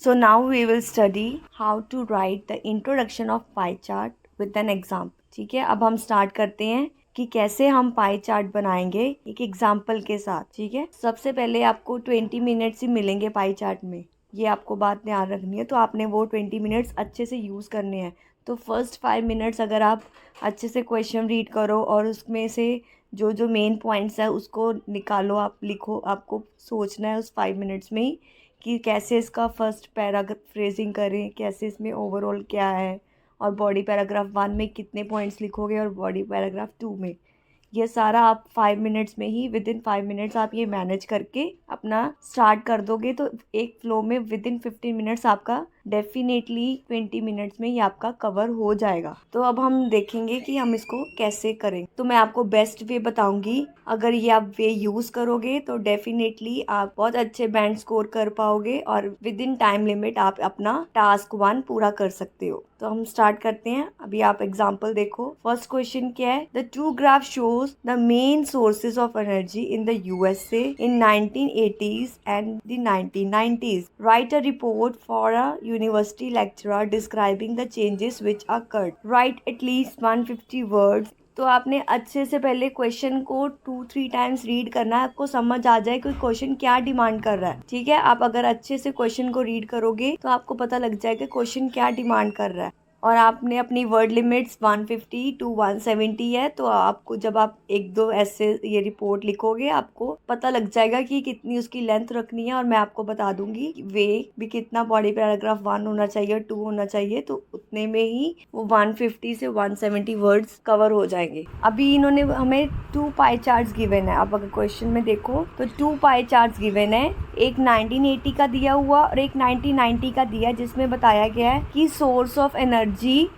So now we will study how to write the introduction of pie chart with an example. ठीक है, अब हम start करते हैं कि कैसे हम पाई चार्ट बनाएंगे एक एग्जाम्पल के साथ. ठीक है, सबसे पहले आपको 20 मिनट्स ही मिलेंगे पाई चार्ट में, ये आपको बात ध्यान रखनी है. तो आपने वो 20 मिनट्स अच्छे से यूज़ करने हैं. तो फर्स्ट 5 मिनट्स अगर आप अच्छे से क्वेश्चन रीड करो और उसमें से जो जो मेन पॉइंट्स है उसको निकालो, आप लिखो. आपको सोचना है उस 5 मिनट्स में ही कि कैसे इसका फर्स्ट पैराफ्रेजिंग करें, कैसे इसमें ओवरऑल क्या है, और बॉडी पैराग्राफ 1 में कितने पॉइंट्स लिखोगे और बॉडी पैराग्राफ 2 में. ये सारा आप 5 मिनट्स में ही, विद इन 5 मिनट्स आप ये मैनेज करके अपना स्टार्ट कर दोगे. तो एक फ्लो में विद इन 15 मिनट्स आपका डेफिनेटली 20 मिनट्स में ये आपका कवर हो जाएगा. तो अब हम देखेंगे कि हम इसको कैसे करें. तो मैं आपको बेस्ट वे बताऊंगी. अगर ये आप वे यूज़ करोगे तो डेफिनेटली आप बहुत अच्छे बैंड स्कोर कर पाओगे और विद इन टाइम लिमिट आप अपना टास्क 1 पूरा कर सकते हो. तो हम स्टार्ट करते हैं. अभी आप एग्जाम्पल देखो. फर्स्ट क्वेश्चन क्या है? The two graph shows the main sources of energy in the USA in 1980s and the 1990s. Right a report for a university lecturer describing the changes which occurred. Write at least 150 words. तो आपने अच्छे से पहले question को 2-3 times read करना है. आपको समझ आ जाए कि क्वेश्चन क्या डिमांड कर रहा है. ठीक है, आप अगर अच्छे से क्वेश्चन को रीड करोगे तो आपको पता लग जाएगा क्वेश्चन क्या डिमांड कर रहा है. और आपने अपनी वर्ड लिमिट्स 150 to 170 है. तो आपको जब आप 1-2 ऐसे ये रिपोर्ट लिखोगे आपको पता लग जाएगा कि कितनी उसकी लेंथ रखनी है. और मैं आपको बता दूंगी वे भी कितना बॉडी पैराग्राफ 1 होना चाहिए, 2 होना चाहिए. तो उतने में ही वो 150 से 170 वर्ड्स कवर हो जाएंगे. अभी इन्होंने हमें 2 पाई चार्ट्स गिवन है. आप अगर क्वेश्चन में देखो तो 2 पाई चार्ट्स गिवन है. एक 1980 का दिया हुआ और एक 1990 का दिया, जिसमें बताया गया है कि सोर्स ऑफ एनर्जी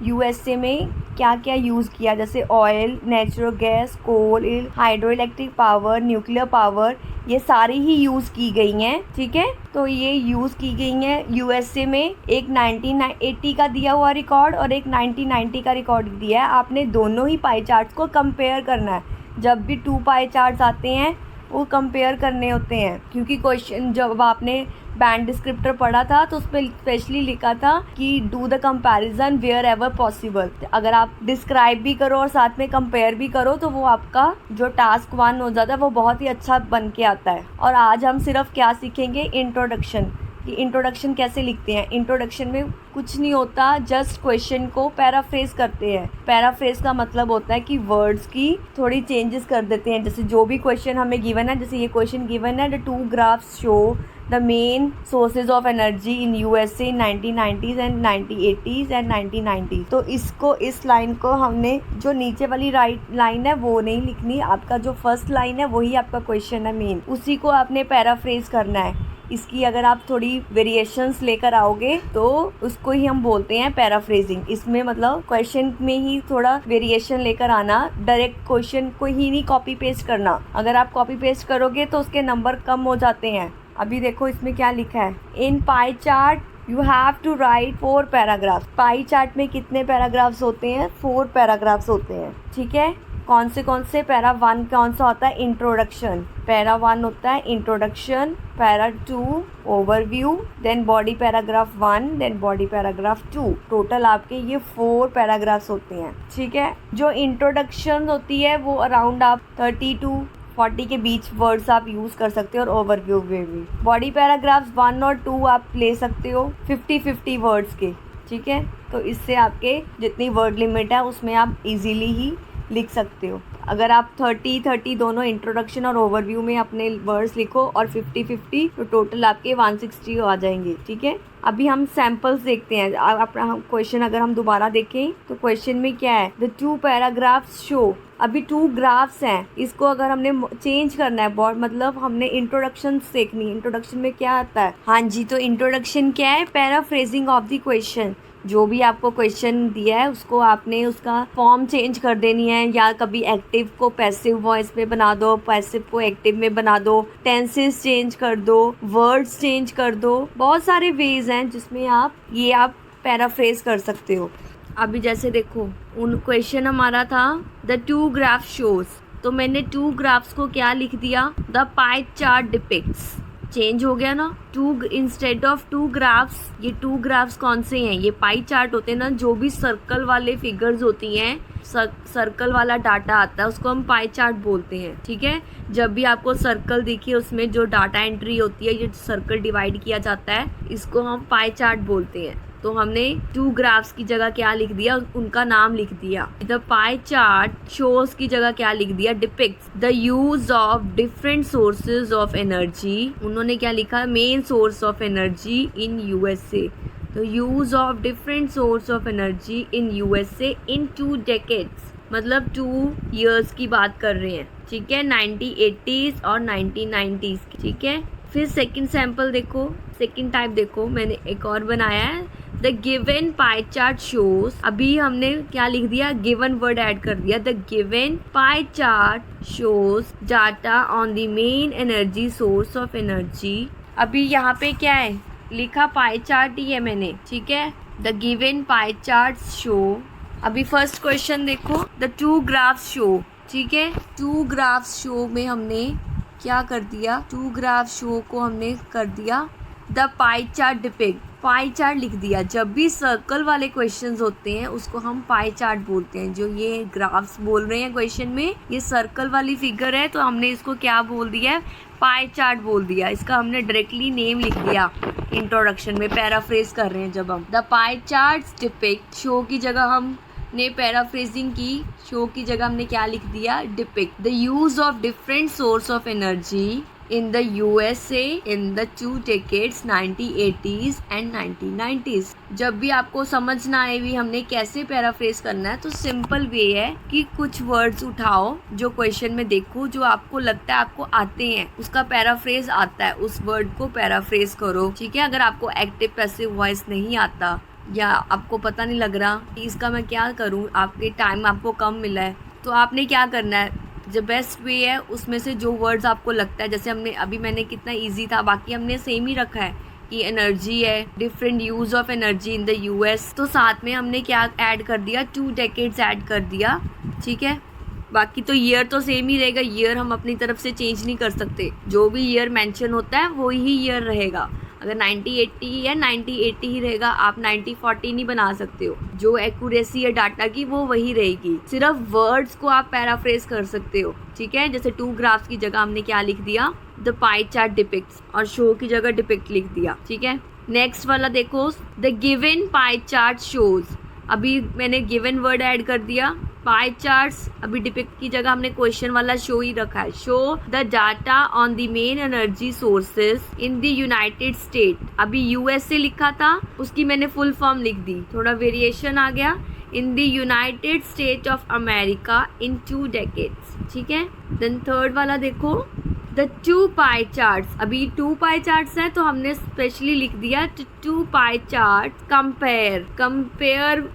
यूएसए में क्या क्या यूज़ किया. जैसे oil, natural gas, coal, hydro electric power, nuclear power, ये सारी ही यूज़ की गई हैं. ठीक है, तो ये यूज़ की गई हैं यूएसए में. एक 1980 का दिया हुआ रिकॉर्ड और एक 1990 का रिकॉर्ड दिया है. आपने दोनों ही पाई चार्ट्स को कंपेयर करना है. जब भी 2 पाई चार्ट्स आते हैं वो कंपेयर करने होते हैं, क्योंकि क्वेश्चन जब आपने बैंड डिस्क्रिप्टर पढ़ा था तो उसमें स्पेशली लिखा था कि do the comparison wherever possible. अगर आप डिस्क्राइब भी करो और साथ में कंपेयर भी करो तो वो आपका जो टास्क 1 हो जाता है वो बहुत ही अच्छा बन के आता है. और आज हम सिर्फ क्या सीखेंगे? इंट्रोडक्शन. कि इंट्रोडक्शन कैसे लिखते हैं. इंट्रोडक्शन में कुछ नहीं होता, जस्ट क्वेश्चन को पैराफ्रेज करते हैं. पैराफ्रेज का मतलब होता है कि वर्ड्स की थोड़ी चेंजेस कर देते हैं. जैसे जो भी क्वेश्चन हमें गिवन है, जैसे ये क्वेश्चन गिवन है, the 2 graphs show the main sources of energy in USA in 1990s and 1980s and 1990s. तो इसको, इस लाइन को हमने, जो नीचे वाली राइट लाइन है वो नहीं लिखनी. आपका जो फर्स्ट लाइन है वही आपका क्वेश्चन है मेन, उसी को आपने पैराफ्रेज करना है. इसकी अगर आप थोड़ी वेरिएशंस लेकर आओगे तो उसको ही हम बोलते हैं पैराफ्रेजिंग. इसमें मतलब क्वेश्चन में ही थोड़ा वेरिएशन लेकर आना, डायरेक्ट क्वेश्चन को ही नहीं कॉपी पेस्ट करना. अगर आप कॉपी पेस्ट करोगे तो उसके नंबर कम हो जाते हैं. अभी देखो इसमें क्या लिखा है. In pie chart you have to write 4 paragraphs. Pie chart में कितने पैराग्राफ्स होते हैं? 4 पैराग्राफ्स होते हैं. ठीक है, कौन से? पैरा 1 कौन सा होता है? इंट्रोडक्शन. पैरा 1 होता है introduction, para 2 overview, then body paragraph 1, then body paragraph 2. Total आपके ये 4 पैराग्राफ्स होते हैं. ठीक है, जो इंट्रोडक्शन होती है वो अराउंड आप 30 to 40 के बीच वर्ड्स आप यूज़ कर सकते हो, और ओवरव्यू में भी. बॉडी पैराग्राफ्स 1 और 2 आप ले सकते हो 50-50 वर्ड्स के. ठीक है, तो इससे आपके जितनी वर्ड लिमिट है उसमें आप इजीली ही लिख सकते हो. अगर आप 30-30 दोनों इंट्रोडक्शन और ओवरव्यू में अपने वर्ड्स लिखो और 50-50, तो टोटल आपके 160 आ जाएंगे. ठीक है, अभी हम सैम्पल्स देखते हैं. अपना क्वेश्चन अगर हम दोबारा देखें तो क्वेश्चन में क्या है? The 2 paragraphs show. अभी 2 ग्राफ्स हैं, इसको अगर हमने चेंज करना है, मतलब हमने इंट्रोडक्शन देखनी है. इंट्रोडक्शन में क्या आता है? हाँ जी, तो इंट्रोडक्शन क्या है? Paraphrasing of the question. जो भी आपको क्वेश्चन दिया है उसको आपने उसका फॉर्म चेंज कर देनी है. या कभी एक्टिव को पैसिव वॉइस में बना दो, पैसिव को एक्टिव में बना दो, टेंसेस चेंज कर दो, वर्ड्स चेंज कर दो. बहुत सारे वेज हैं जिसमें आप पैराफ्रेज कर सकते हो. अभी जैसे देखो, उन क्वेश्चन हमारा था द 2 ग्राफ शोज, तो मैंने 2 ग्राफ्स को क्या लिख दिया? The pie chart depicts. Change हो गया ना, two instead of two graphs. ये टू ग्राफ्स कौन से हैं? ये पाई चार्ट होते हैं ना, जो भी सर्कल वाले फिगर्स होती हैं, सर्कल वाला डाटा आता है उसको हम पाई चार्ट बोलते हैं। ठीक है, जब भी आपको सर्कल दिखे उसमें जो डाटा एंट्री होती है, ये सर्कल डिवाइड किया जाता है, इसको हम पाई चार्ट बोलते हैं। तो हमने टू ग्राफ्स की जगह क्या लिख दिया? उनका नाम लिख दिया। द पाई चार्ट शोज की जगह क्या लिख दिया? Depicts the use of different sources of energy. उन्होंने क्या लिखा? Main source of energy in USA. The use of different source of energy in USA in 2 decades, मतलब 2 years की बात कर रहे हैं। ठीक है, 1980s और 1990s की। ठीक है, फिर सेकंड सैंपल देखो, सेकंड टाइप देखो, मैंने एक और बनाया है। The given pie chart shows, अभी हमने क्या लिख दिया? गिवन वर्ड ऐड कर दिया। The given pie chart shows data on the main energy source of energy. अभी यहाँ पे क्या है लिखा? पाई चार्ट ही है मैंने। ठीक है, the given pie chart show. अभी फर्स्ट क्वेश्चन देखो, द 2 ग्राफ्स शो। ठीक है, 2 ग्राफ्स शो में हमने क्या कर दिया? 2 ग्राफ शो को हमने कर दिया the pie chart depict. Pie chart लिख दिया। जब भी सर्कल वाले क्वेश्चंस होते हैं उसको हम पाई चार्ट बोलते हैं। जो ये ग्राफ्स बोल रहे हैं क्वेश्चन में, ये सर्कल वाली फिगर है, तो हमने इसको क्या बोल दिया है? पाई चार्ट बोल दिया। इसका हमने डायरेक्टली नेम लिख दिया इंट्रोडक्शन में, पैराफ्रेज कर रहे हैं जब हम। The pie chart depict, show की जगह हमने पैराफ्रेजिंग की, शो की जगह हमने क्या लिख दिया? Depict the use of different source of energy in the USA in the 2 decades 1980s and 1990s। जब भी आपको समझ ना आए भी हमने कैसे पैराफ्रेज करना है, तो सिंपल वे है कि कुछ वर्ड्स उठाओ जो क्वेश्चन में देखो, जो आपको लगता है आपको आते हैं, उसका पैराफ्रेज आता है, उस वर्ड को पैराफ्रेज करो। ठीक है, अगर आपको एक्टिव पैसिव वॉइस नहीं आता या आपको पता नहीं लग रहा कि इसका मैं क्या करूँ, आपके टाइम आपको कम मिला है, तो आपने क्या करना है? जो बेस्ट वे है उसमें से जो वर्ड्स आपको लगता है, जैसे हमने अभी मैंने कितना इजी था, बाकी हमने सेम ही रखा है कि एनर्जी है, different use of energy in the US, तो साथ में हमने क्या ऐड कर दिया? 2 decades ऐड कर दिया। ठीक है, बाकी तो ईयर तो सेम ही रहेगा। ईयर हम अपनी तरफ से चेंज नहीं कर सकते, जो भी ईयर मेंशन होता है वो ही ईयर रहेगा। अगर 9080 है 9080 ही रहेगा, आप 9040 नहीं बना सकते हो। जो एक्यूरेसी है डाटा की वो वही रहेगी, सिर्फ वर्ड्स को आप पैराफ्रेज कर सकते हो। ठीक है, जैसे 2 ग्राफ्स की जगह हमने क्या लिख दिया? द पाई चार्ट डिपिक्ट्स, और शो की जगह डिपिक्ट लिख दिया। ठीक है, नेक्स्ट वाला देखो, the given pie chart shows. अभी मैंने गिवन वर्ड ऐड कर दिया। पाई चार्ट्स, अभी डिपिक्ट की जगह हमने क्वेश्चन वाला शो ही रखा है। Show the data on the main energy sources in the United state. अभी यूएसए लिखा था, उसकी मैंने फुल फॉर्म लिख दी, थोड़ा वेरिएशन आ गया। In the United state of America in 2 decades। ठीक है, देन थर्ड वाला देखो, द 2 पाई चार्ट्स। अभी 2 पाई चार्ट्स है तो हमने स्पेशली लिख दिया 2 पाई चार्ट कंपेयर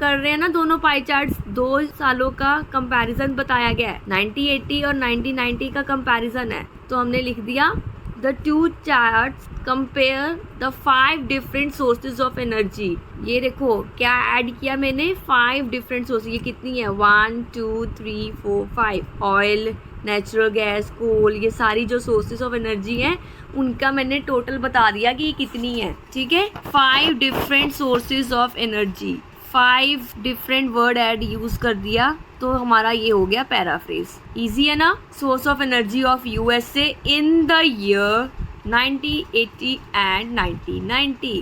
कर रहे हैं ना दोनों पाई चार्ट्स, 2 सालों का कंपैरिजन बताया गया है। 1980 और 1990 का कंपैरिजन है, तो हमने लिख दिया the 2 charts compare the 5 different sources of energy. ये देखो क्या ऐड किया मैंने? 5 डिफरेंट सोर्सेज। ये कितनी है? 1 2 3 4 5। ऑयल, नेचुरल गैस, कोल, ये सारी जो सोर्सेज ऑफ एनर्जी हैं उनका मैंने टोटल बता दिया कि ये कितनी है। ठीक है, 5 different sources of energy, 5 different word add use कर दिया, तो हमारा ये हो गया पैराफ्रेज। इजी है ना? Source of energy of USA in the year 1980 and 1990।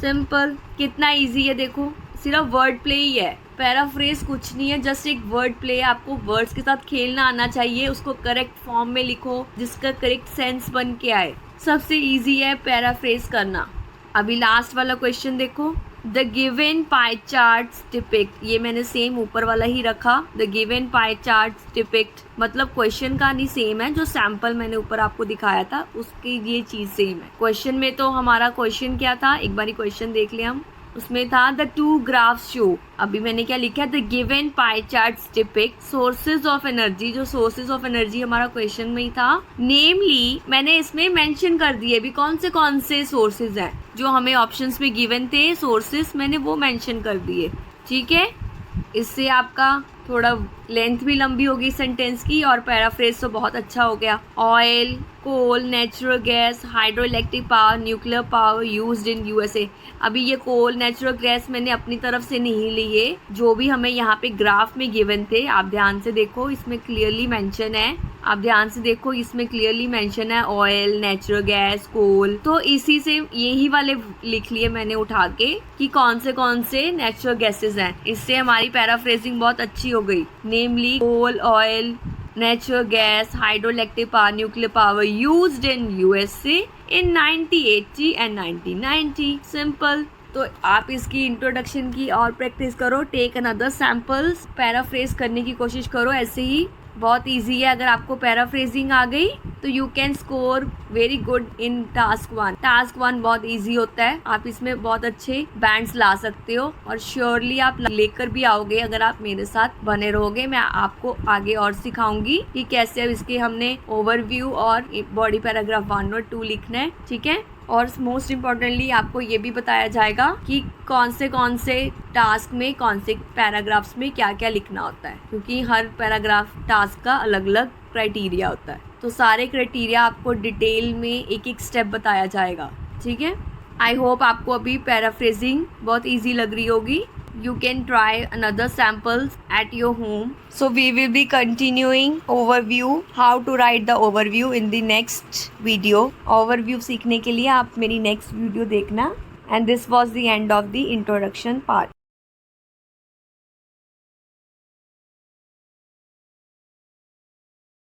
Simple, कितना इजी है देखो, सिर्फ वर्ड प्ले ही है, पैराफ्रेज कुछ नहीं है, जस्ट एक वर्ड प्ले है। आपको वर्ड्स के साथ खेलना आना चाहिए, उसको करेक्ट फॉर्म में लिखो जिसका करेक्ट सेंस बन के आए। सबसे इजी है पैराफ्रेज करना। अभी लास्ट वाला क्वेश्चन देखो, the given pie charts depict. ये मैंने सेम ऊपर वाला ही रखा, the given pie charts depict, मतलब क्वेश्चन का नहीं सेम है, जो सैंपल मैंने ऊपर आपको दिखाया था उसकी ये चीज सेम है। क्वेश्चन में तो हमारा क्वेश्चन क्या था, एक बारी क्वेश्चन देख ले हम, उसमें था द 2 ग्राफ्स शो। अभी मैंने क्या लिखा है? The given pie charts depict sources of energy. जो सोर्सेज ऑफ एनर्जी हमारा क्वेश्चन में ही था, नेमली मैंने इसमें मेंशन कर दिए भी कौन से सोर्सेज हैं जो हमें ऑप्शंस में गिवन थे, सोर्सेज मैंने वो मेंशन कर दिए। ठीक है, इससे आपका थोड़ा लेंथ भी लंबी होगी सेंटेंस की और पैराफ्रेज तो बहुत अच्छा हो गया। Oil, coal, natural gas, hydro electric power, nuclear power used in USA. अभी ये कोल, नेचुरल गैस मैंने अपनी तरफ से नहीं लिए, जो भी हमें यहाँ पे ग्राफ में गिवन थे, आप ध्यान से देखो, इसमें क्लियरली मेंशन है। आप ध्यान से देखो, इसमें क्लियरली मेंशन है ऑयल, नेचुरल गैस, कोल। तो इसी से यही वाले लिख लिए मैंने उठा के कि कौन से नेचुरल गैसेस हैं। इससे हमारी पैराफ्रेजिंग बहुत अच्छी हो गई। Namely coal, oil, natural gas, hydroelectric power, nuclear power used in USA in 1980 and 1990। Simple. तो आप इसकी इंट्रोडक्शन की और प्रैक्टिस करो। टेक अनदर सैम्पल्स, पैराफ्रेज करने की कोशिश करो। ऐसे ही बहुत इजी है। अगर आपको पैराफ्रेजिंग आ गई तो you can score very good in task 1। Task 1 बहुत इजी होता है, आप इसमें बहुत अच्छे बैंड्स ला सकते हो और श्योरली आप लेकर भी आओगे अगर आप मेरे साथ बने रहोगे। मैं आपको आगे और सिखाऊंगी कि कैसे इसके हमने ओवरव्यू और बॉडी पैराग्राफ 1 और 2 लिखना है, ठीक है। और मोस्ट इम्पॉर्टेंटली आपको ये भी बताया जाएगा कि कौन से टास्क में, कौन से पैराग्राफ्स में क्या क्या लिखना होता है, क्योंकि हर पैराग्राफ टास्क का अलग अलग क्राइटेरिया होता है। तो सारे क्राइटेरिया आपको डिटेल में एक एक स्टेप बताया जाएगा, ठीक है। आई होप आपको अभी पैराफ्रेजिंग बहुत ईजी लग रही होगी। You can try another samples at your home. So we will be continuing overview, how to write the overview in the next video. Overview सीखने के लिए आप मेरी next video देखना. And this was the end of the introduction part.